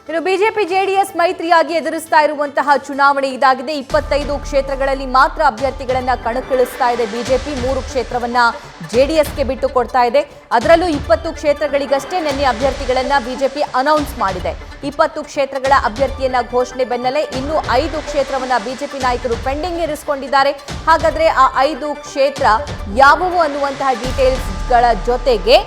ಇನ್ನು BJP JDS ಮೈತ್ರಿಯಾಗಿ ಎದುರಿಸ್ತಾ ಇರುವಂತಹ ಚುನಾವಣೆ ಇದಾಗಿದೆ. 25 ಕ್ಷೇತ್ರಗಳಲ್ಲಿ ಮಾತ್ರ ಅಭ್ಯರ್ಥಿಗಳನ್ನ ಕಣಕ್ಕಿಳಿಸ್ತಾ ಇದೆ ಬಿಜೆಪಿ. 3 ಕ್ಷೇತ್ರವನ್ನ ಜೆಡಿಎಸ್ಗೆ ಬಿಟ್ಟು ಕೊಡ್ತಾ ಇದೆ. ಅದರಲ್ಲೂ 20 ಕ್ಷೇತ್ರಗಳಿಗಷ್ಟೇ ನಿನ್ನೆ ಅಭ್ಯರ್ಥಿಗಳನ್ನ ಬಿಜೆಪಿ ಅನೌನ್ಸ್ ಮಾಡಿದೆ. 20 ಕ್ಷೇತ್ರಗಳ ಅಭ್ಯರ್ಥಿಯನ್ನ ಘೋಷಣೆ ಬೆನ್ನಲ್ಲೇ ಇನ್ನು 5 ಕ್ಷೇತ್ರವನ್ನ ಬಿಜೆಪಿ ನಾಯಕರು ಪೆಂಡಿಂಗ್ ಇರಿಸಿಕೊಂಡಿದ್ದಾರೆ. ಹಾಗಾದ್ರೆ ಆ 5 ಕ್ಷೇತ್ರ ಯಾವುವು ಅನ್ನುವಂತಹ ಡೀಟೇಲ್ಸ್ಗಳ ಜೊತೆಗೆ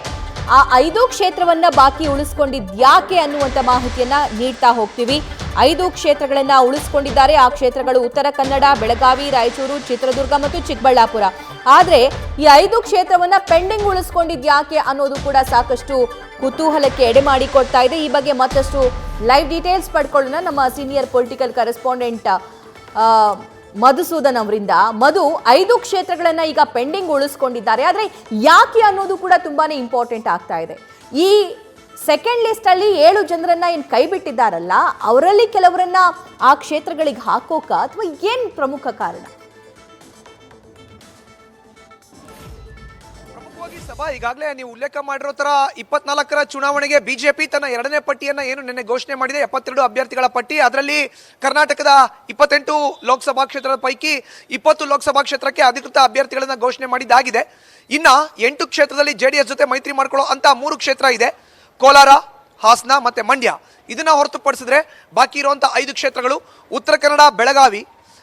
ಆ 5 ಕ್ಷೇತ್ರವನ್ನ ಬಾಕಿ ಉಳಿಸ್ಕೊಂಡಿದ್ಯಾಕೆ ಅನ್ನುವಂಥ ಮಾಹಿತಿಯನ್ನ ನೀಡ್ತಾ ಹೋಗ್ತೀವಿ. 5 ಕ್ಷೇತ್ರಗಳನ್ನ ಉಳಿಸ್ಕೊಂಡಿದ್ದಾರೆ. ಆ ಕ್ಷೇತ್ರಗಳು ಉತ್ತರ ಕನ್ನಡ, ಬೆಳಗಾವಿ, ರಾಯಚೂರು, ಚಿತ್ರದುರ್ಗ ಮತ್ತು ಚಿಕ್ಕಬಳ್ಳಾಪುರ. ಆದ್ರೆ ಈ 5 ಕ್ಷೇತ್ರವನ್ನ ಪೆಂಡಿಂಗ್ ಉಳಿಸ್ಕೊಂಡಿದ್ಯಾಕೆ ಅನ್ನೋದು ಕೂಡ ಸಾಕಷ್ಟು ಕುತೂಹಲಕ್ಕೆ ಎಡೆ ಮಾಡಿಕೊಡ್ತಾ ಇದೆ. ಈ ಬಗ್ಗೆ ಮತ್ತಷ್ಟು ಲೈವ್ ಡೀಟೇಲ್ಸ್ ಪಡ್ಕೊಳ್ಳೋಣ ನಮ್ಮ ಸೀನಿಯರ್ ಪೊಲಿಟಿಕಲ್ ಕರೆಸ್ಪಾಂಡೆಂಟ್ ಮಧುಸೂದನ್ ಅವರಿಂದ. ಮಧು, 5 ಕ್ಷೇತ್ರಗಳನ್ನ ಈಗ ಪೆಂಡಿಂಗ್ ಉಳಿಸ್ಕೊಂಡಿದ್ದಾರೆ. ಆದ್ರೆ ಯಾಕೆ ಅನ್ನೋದು ಕೂಡ ತುಂಬಾನೇ ಇಂಪಾರ್ಟೆಂಟ್ ಆಗ್ತಾ ಇದೆ. ಈ ಸೆಕೆಂಡ್ ಲಿಸ್ಟ್ ಅಲ್ಲಿ 7 ಜನರನ್ನ ಏನ್ ಕೈ ಬಿಟ್ಟಿದ್ದಾರಲ್ಲ, ಅವರಲ್ಲಿ ಕೆಲವರನ್ನ ಆ ಕ್ಷೇತ್ರಗಳಿಗೆ ಹಾಕೋಕ ಅಥವಾ ಏನ್ ಪ್ರಮುಖ ಕಾರಣ? ಸಭಾ, ಈಗಾಗಲೇ ನೀವು ಉಲ್ಲೇಖ ಮಾಡಿರೋ ತರ 24ರ ಚುನಾವಣೆಗೆ ಬಿಜೆಪಿ ತನ್ನ 2ನೇ ಪಟ್ಟಿಯನ್ನ ಏನು ನಿನ್ನೆ ಘೋಷಣೆ ಮಾಡಿದೆ. 72 ಅಭ್ಯರ್ಥಿಗಳ ಪಟ್ಟಿ. ಅದರಲ್ಲಿ ಕರ್ನಾಟಕದ 28 ಲೋಕಸಭಾ ಕ್ಷೇತ್ರದ ಪೈಕಿ 20 ಲೋಕಸಭಾ ಕ್ಷೇತ್ರಕ್ಕೆ ಅಧಿಕೃತ ಅಭ್ಯರ್ಥಿಗಳನ್ನ ಘೋಷಣೆ ಮಾಡಿದ್ದಾಗಿದೆ. ಇನ್ನ 8 ಕ್ಷೇತ್ರದಲ್ಲಿ ಜೆಡಿಎಸ್ ಜೊತೆ ಮೈತ್ರಿ ಮಾಡ್ಕೊಳ್ಳೋ ಅಂತ 3 ಕ್ಷೇತ್ರ ಇದೆ: ಕೋಲಾರ, ಹಾಸನ ಮತ್ತೆ ಮಂಡ್ಯ. ಇದನ್ನ ಹೊರತುಪಡಿಸಿದ್ರೆ ಬಾಕಿ ಇರುವಂತ 5 ಕ್ಷೇತ್ರಗಳು ಉತ್ತರ ಕನ್ನಡ, ಬೆಳಗಾವಿ,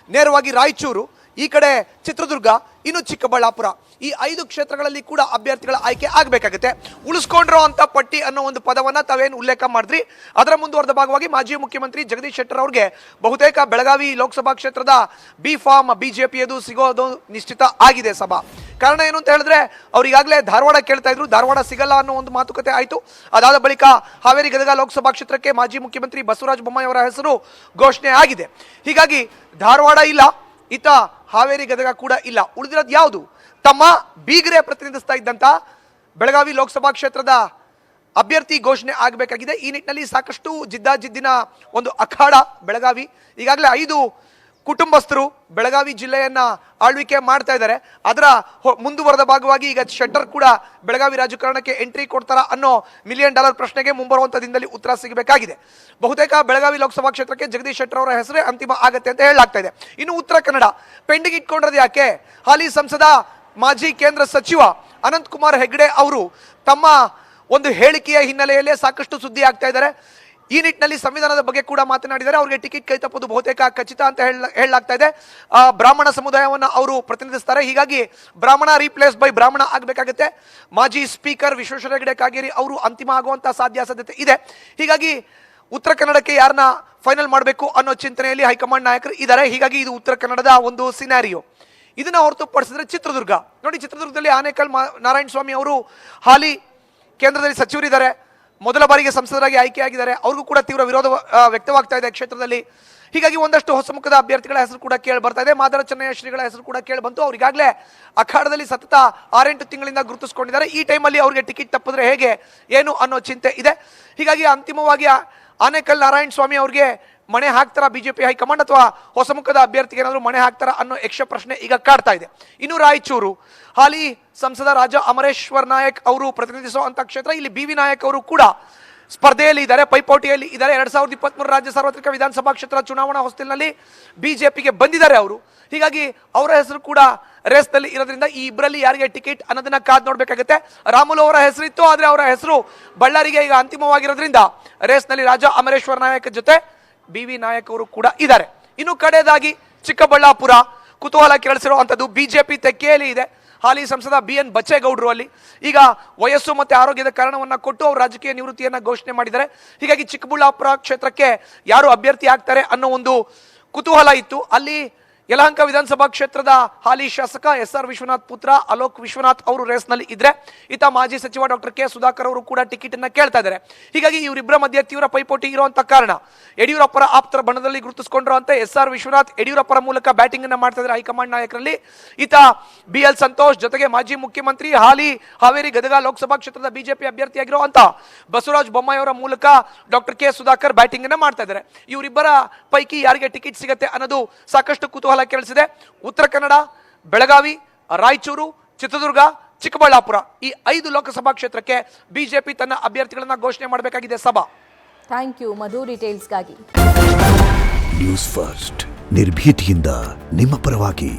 ನೇರವಾಗಿ ರಾಯಚೂರು, ಈ ಕಡೆ ಚಿತ್ರದುರ್ಗ, ಇನ್ನು ಚಿಕ್ಕಬಳ್ಳಾಪುರ. ಈ 5 ಕ್ಷೇತ್ರಗಳಲ್ಲಿ ಕೂಡ ಅಭ್ಯರ್ಥಿಗಳ ಆಯ್ಕೆ ಆಗಬೇಕಾಗುತ್ತೆ. ಉಳಿಸ್ಕೊಂಡಿರೋ ಅಂತ ಪಟ್ಟಿ ಅನ್ನೋ ಒಂದು ಪದವನ್ನ ತಾವೇನು ಉಲ್ಲೇಖ ಮಾಡಿದ್ರಿ, ಅದರ ಮುಂದುವರೆದ ಭಾಗವಾಗಿ ಮಾಜಿ ಮುಖ್ಯಮಂತ್ರಿ ಜಗದೀಶ್ ಶೆಟ್ಟರ್ ಅವ್ರಿಗೆ ಬಹುತೇಕ ಬೆಳಗಾವಿ ಲೋಕಸಭಾ ಕ್ಷೇತ್ರದ ಬಿ ಫಾರ್ಮ್ ಬಿಜೆಪಿಯದು ಸಿಗೋದು ನಿಶ್ಚಿತ ಆಗಿದೆ. ಸಭಾ ಕಾರಣ ಏನು ಅಂತ ಹೇಳಿದ್ರೆ, ಅವ್ರು ಈಗಾಗಲೇ ಧಾರವಾಡ ಕೇಳ್ತಾ ಇದ್ರು, ಧಾರವಾಡ ಸಿಗಲ್ಲ ಅನ್ನೋ ಒಂದು ಮಾತುಕತೆ ಆಯಿತು. ಅದಾದ ಬಳಿಕ ಹಾವೇರಿ ಗದಗ ಲೋಕಸಭಾ ಕ್ಷೇತ್ರಕ್ಕೆ ಮಾಜಿ ಮುಖ್ಯಮಂತ್ರಿ ಬಸವರಾಜ ಬೊಮ್ಮಾಯಿ ಅವರ ಹೆಸರು ಘೋಷಣೆ ಆಗಿದೆ. ಹೀಗಾಗಿ ಧಾರವಾಡ ಇಲ್ಲ, ಇತ್ತ ಹಾವೇರಿ ಗದಗ ಕೂಡ ಇಲ್ಲ. ಉಳಿದಿರೋದು ಯಾವುದು? ತಮ್ಮ ಬೀಗರೆ ಪ್ರತಿನಿಧಿಸ್ತಾ ಇದ್ದಂತ ಬೆಳಗಾವಿ ಲೋಕಸಭಾ ಕ್ಷೇತ್ರದ ಅಭ್ಯರ್ಥಿ ಘೋಷಣೆ ಆಗಬೇಕಾಗಿದೆ. ಈ ನಿಟ್ಟಿನಲ್ಲಿ ಸಾಕಷ್ಟು ಜಿದ್ದಾಜಿದ್ದಿನ ಒಂದು ಅಖಾಡ ಬೆಳಗಾವಿ. ಈಗಾಗಲೇ 5 ಕುಟುಂಬಸ್ಥರು ಬೆಳಗಾವಿ ಜಿಲ್ಲೆಯನ್ನ ಆಳ್ವಿಕೆ ಮಾಡ್ತಾ ಇದ್ದಾರೆ. ಅದರ ಮುಂದುವರೆದ ಭಾಗವಾಗಿ ಈಗ ಶೆಟ್ಟರ್ ಕೂಡ ಬೆಳಗಾವಿ ರಾಜಕಾರಣಕ್ಕೆ ಎಂಟ್ರಿ ಕೊಡ್ತಾರ ಅನ್ನೋ $1 ಮಿಲಿಯನ್ ಪ್ರಶ್ನೆಗೆ ಮುಂಬರುವಂತ ದಿನದಲ್ಲಿ ಉತ್ತರ ಸಿಗಬೇಕಾಗಿದೆ. ಬಹುತೇಕ ಬೆಳಗಾವಿ ಲೋಕಸಭಾ ಕ್ಷೇತ್ರಕ್ಕೆ ಜಗದೀಶ್ ಶೆಟ್ಟರ್ ಅವರ ಹೆಸರೇ ಅಂತಿಮ ಆಗತ್ತೆ ಅಂತ ಹೇಳಲಾಗ್ತಾ ಇದೆ. ಇನ್ನು ಉತ್ತರ ಕನ್ನಡ ಪೆಂಡಿಂಗ್ ಇಟ್ಕೊಂಡಿರೋದು ಯಾಕೆ? ಹಾಲಿ ಸಂಸದ ಮಾಜಿ ಕೇಂದ್ರ ಸಚಿವ ಅನಂತ್ ಕುಮಾರ್ ಹೆಗಡೆ ಅವರು ತಮ್ಮ ಒಂದು ಹೇಳಿಕೆಯ ಹಿನ್ನೆಲೆಯಲ್ಲೇ ಸಾಕಷ್ಟು ಸುದ್ದಿ ಆಗ್ತಾ ಇದ್ದಾರೆ. ಈ ನಿಟ್ಟಿನಲ್ಲಿ ಸಂವಿಧಾನದ ಬಗ್ಗೆ ಕೂಡ ಮಾತನಾಡಿದ್ದಾರೆ. ಅವರಿಗೆ ಟಿಕೆಟ್ ಕೈ ತಪ್ಪೋದು ಬಹುತೇಕ ಖಚಿತ ಅಂತ ಹೇಳಲಾಗ್ತಾ ಇದೆ. ಬ್ರಾಹ್ಮಣ ಸಮುದಾಯವನ್ನು ಅವರು ಪ್ರತಿನಿಧಿಸ್ತಾರೆ. ಹೀಗಾಗಿ ಬ್ರಾಹ್ಮಣ ರೀಪ್ಲೇಸ್ ಬೈ ಬ್ರಾಹ್ಮಣ ಆಗಬೇಕಾಗುತ್ತೆ. ಮಾಜಿ ಸ್ಪೀಕರ್ ವಿಶ್ವೇಶ್ವರ ಹೆಗಡೆ ಕಾಗೇರಿ ಅವರು ಅಂತಿಮ ಆಗುವಂತ ಸಾಧ್ಯತೆ ಇದೆ. ಹೀಗಾಗಿ ಉತ್ತರ ಕನ್ನಡಕ್ಕೆ ಯಾರನ್ನ ಫೈನಲ್ ಮಾಡಬೇಕು ಅನ್ನೋ ಚಿಂತನೆಯಲ್ಲಿ ಹೈಕಮಾಂಡ್ ನಾಯಕರು ಇದ್ದಾರೆ. ಹೀಗಾಗಿ ಇದು ಉತ್ತರ ಕನ್ನಡದ ಒಂದು ಸಿನಾರಿಯೋ. ಇದನ್ನ ಹೊರತುಪಡಿಸಿದ್ರೆ ಚಿತ್ರದುರ್ಗ ನೋಡಿ, ಚಿತ್ರದುರ್ಗದಲ್ಲಿ ಆನೇಕಲ್ ನಾರಾಯಣ ಸ್ವಾಮಿ ಅವರು ಹಾಲಿ ಕೇಂದ್ರದಲ್ಲಿ ಸಚಿವರಿದ್ದಾರೆ, ಮೊದಲ ಬಾರಿಗೆ ಸಂಸದರಾಗಿ ಆಯ್ಕೆಯಾಗಿದ್ದಾರೆ. ಅವ್ರಿಗೂ ಕೂಡ ತೀವ್ರ ವಿರೋಧ ವ್ಯಕ್ತವಾಗ್ತಾ ಇದೆ ಕ್ಷೇತ್ರದಲ್ಲಿ. ಹೀಗಾಗಿ ಒಂದಷ್ಟು ಹೊಸ ಮುಖದ ಅಭ್ಯರ್ಥಿಗಳ ಹೆಸರು ಕೂಡ ಕೇಳಿ ಬರ್ತಾ ಇದೆ. ಮಾದರ ಚೆನ್ನಯ್ಯ ಶ್ರೀಗಳ ಹೆಸರು ಕೂಡ ಕೇಳಿ ಬಂತು. ಅವ್ರಿಗಾಗಲೇ ಅಖಾಡದಲ್ಲಿ ಸತತ 6-8 ತಿಂಗಳಿಂದ ಗುರುತಿಸಿಕೊಂಡಿದ್ದಾರೆ. ಈ ಟೈಮಲ್ಲಿ ಅವರಿಗೆ ಟಿಕೆಟ್ ತಪ್ಪಿದ್ರೆ ಹೇಗೆ ಏನು ಅನ್ನೋ ಚಿಂತೆ ಇದೆ. ಹೀಗಾಗಿ ಅಂತಿಮವಾಗಿ ಆನೇಕಲ್ ನಾರಾಯಣ ಸ್ವಾಮಿ ಅವ್ರಿಗೆ ಮಣೆ ಹಾಕ್ತಾರ ಬಿಜೆಪಿ ಹೈಕಮಾಂಡ್, ಅಥವಾ ಹೊಸ ಮುಖದ ಅಭ್ಯರ್ಥಿಗೆ ಏನಾದರೂ ಮಣೆ ಹಾಕ್ತಾರ ಅನ್ನೋ ಯಕ್ಷ ಪ್ರಶ್ನೆ ಈಗ ಕಾಡ್ತಾ ಇದೆ. ಇನ್ನು ರಾಯಚೂರು ಹಾಲಿ ಸಂಸದ ರಾಜ ಅಮರೇಶ್ವರ್ ನಾಯಕ್ ಅವರು ಪ್ರತಿನಿಧಿಸುವಂತ ಕ್ಷೇತ್ರ. ಇಲ್ಲಿ ಬಿ ವಿ ನಾಯಕ್ ಅವರು ಕೂಡ ಸ್ಪರ್ಧೆಯಲ್ಲಿ ಇದ್ದಾರೆ, ಪೈಪೋಟಿಯಲ್ಲಿ ಇದ್ದಾರೆ. 2023 ರಾಜ್ಯ ಸಾರ್ವತ್ರಿಕ ವಿಧಾನಸಭಾ ಕ್ಷೇತ್ರ ಚುನಾವಣಾ ಹೊಸ್ತಿಲಿನಲ್ಲಿ ಬಿಜೆಪಿಗೆ ಬಂದಿದ್ದಾರೆ ಅವರು. ಹೀಗಾಗಿ ಅವರ ಹೆಸರು ಕೂಡ ರೇಸ್ನಲ್ಲಿ ಇರೋದ್ರಿಂದ ಈ ಇಬ್ಬರಲ್ಲಿ ಯಾರಿಗೆ ಟಿಕೆಟ್ ಅನ್ನೋದನ್ನ ಕಾದ್ ನೋಡ್ಬೇಕಾಗುತ್ತೆ. ರಾಮುಲು ಅವರ ಹೆಸರಿತ್ತು, ಆದ್ರೆ ಅವರ ಹೆಸರು ಬಳ್ಳಾರಿಗೆ ಈಗ ಅಂತಿಮವಾಗಿರೋದ್ರಿಂದ ರೇಸ್ನಲ್ಲಿ ರಾಜ ಅಮರೇಶ್ವರ್ ನಾಯಕ್ ಜೊತೆ ಬಿ ವಿ ನಾಯಕ್ ಅವರು ಕೂಡ ಇದ್ದಾರೆ. ಇನ್ನು ಕಡೆಯದಾಗಿ ಚಿಕ್ಕಬಳ್ಳಾಪುರ ಕುತೂಹಲ ಕೆರಳಿಸಿರುವಂತದ್ದು ಬಿಜೆಪಿ ತೆಕ್ಕೆಯಲ್ಲಿ ಇದೆ. ಹಾಲಿ ಸಂಸದ BN ಬಚ್ಚೇಗೌಡರು ಅಲ್ಲಿ ಈಗ ವಯಸ್ಸು ಮತ್ತೆ ಆರೋಗ್ಯದ ಕಾರಣವನ್ನ ಕೊಟ್ಟು ಅವರು ರಾಜಕೀಯ ನಿವೃತ್ತಿಯನ್ನ ಘೋಷಣೆ ಮಾಡಿದ್ದಾರೆ. ಹೀಗಾಗಿ ಚಿಕ್ಕಬಳ್ಳಾಪುರ ಕ್ಷೇತ್ರಕ್ಕೆ ಯಾರು ಅಭ್ಯರ್ಥಿ ಆಗ್ತಾರೆ ಅನ್ನೋ ಒಂದು ಕುತೂಹಲ ಇತ್ತು. ಅಲ್ಲಿ ಯಲಹಂಕ ವಿಧಾನಸಭಾ ಕ್ಷೇತ್ರದ ಹಾಲಿ ಶಾಸಕ SR ವಿಶ್ವನಾಥ್ ಪುತ್ರ ಅಲೋಕ್ ವಿಶ್ವನಾಥ್ ಅವರು ರೇಸ್ನಲ್ಲಿ ಇದ್ರೆ, ಈತ ಮಾಜಿ ಸಚಿವ ಡಾಕ್ಟರ್ ಕೆ ಸುಧಾಕರ್ ಅವರು ಕೂಡ ಟಿಕೆಟ್ ಅನ್ನ ಕೇಳ್ತಾ ಇದ್ದಾರೆ. ಹೀಗಾಗಿ ಇವರಿಬ್ಬರ ಮಧ್ಯೆ ತೀವ್ರ ಪೈಪೋಟಿ ಇರುವಂತ ಕಾರಣ ಯಡಿಯೂರಪ್ಪರ ಆಪ್ತರ ಬಣದಲ್ಲಿ ಗುರುತಿಸಿಕೊಂಡಿರುವಂತ SR ವಿಶ್ವನಾಥ್ ಯಡಿಯೂರಪ್ಪರ ಮೂಲಕ ಬ್ಯಾಟಿಂಗ್ ಅನ್ನ ಮಾಡ್ತಾ ಇದ್ದಾರೆ ಹೈಕಮಾಂಡ್ ನಾಯಕರಲ್ಲಿ. ಈತ BL ಸಂತೋಷ್ ಜೊತೆಗೆ ಮಾಜಿ ಮುಖ್ಯಮಂತ್ರಿ ಹಾಲಿ ಹಾವೇರಿ ಗದಗ ಲೋಕಸಭಾ ಕ್ಷೇತ್ರದ ಬಿಜೆಪಿ ಅಭ್ಯರ್ಥಿಯಾಗಿರುವಂತ ಬಸವರಾಜ ಬೊಮ್ಮಾಯಿ ಅವರ ಮೂಲಕ ಡಾಕ್ಟರ್ ಕೆ ಸುಧಾಕರ್ ಬ್ಯಾಟಿಂಗ್ ಅನ್ನ ಮಾಡ್ತಾ ಇದ್ದಾರೆ. ಇವರಿಬ್ಬರ ಪೈಕಿ ಯಾರಿಗೆ ಟಿಕೆಟ್ ಸಿಗುತ್ತೆ ಅನ್ನೋದು ಸಾಕಷ್ಟು ಕುತೂಹಲ ಕೇಳಿಸಿದೆ. ಉತ್ತರ ಕನ್ನಡ, ಬೆಳಗಾವಿ, ರಾಯಚೂರು, ಚಿತ್ರದುರ್ಗ, ಚಿಕ್ಕಬಳ್ಳಾಪುರ ಈ 5 ಲೋಕಸಭಾ ಕ್ಷೇತ್ರಕ್ಕೆ ಬಿಜೆಪಿ ತನ್ನ ಅಭ್ಯರ್ಥಿಗಳನ್ನ ಘೋಷಣೆ ಮಾಡಬೇಕಾಗಿದೆ. ಸಭಾ ಥ್ಯಾಂಕ್ ಯು ಮಧು, ಡೀಟೇಲ್ಸ್ಗಾಗಿ. ನ್ಯೂಸ್ ಫಸ್ಟ್ ನಿರ್ಭೀತಿಯಿಂದ ನಿಮ್ಮ ಪರವಾಗಿ.